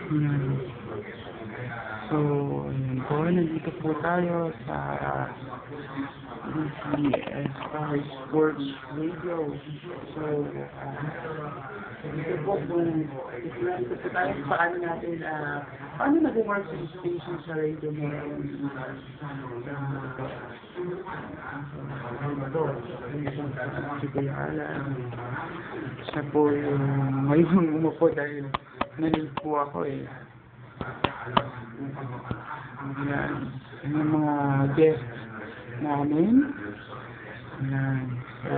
Ayan. So, ayan po, nandito po tayo sa DCSR Sports Radio. So, dito po kung ito po tayo paano natin, paano nag-work sa station sa radio ngayon. Si Kuya Alan, siya po yung ngayon umupo dahil nalilig po ako eh. Ayan. Ayan yung mga guests namin. Ayan. So,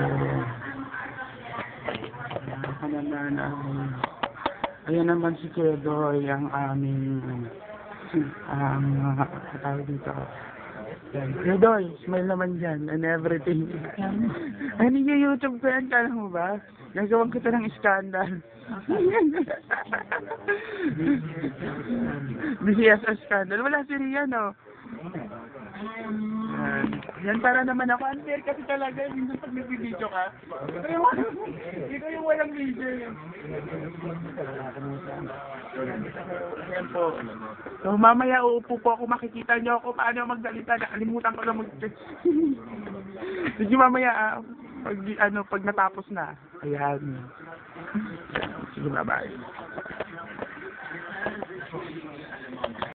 ako naman ayan naman si Kuya Doy, ang aming tawag dito. Ayan. Kuya Doy, smile naman dyan and everything. Ano yung YouTube ko yan? Kala mo ba? Nagawang kita ng scandal. BCSS scandal. Wala si Rian, no? Yan para naman ako. Unfair kasi talaga. Minsan pag nag-video ka. Ikaw yung walang video. Ayan po. So mamaya uupo po ako. Makikita nyo ako paano magdalita. Nakalimutan ko lang sige mamaya pag natapos na. Ayan. Sige, bye-bye.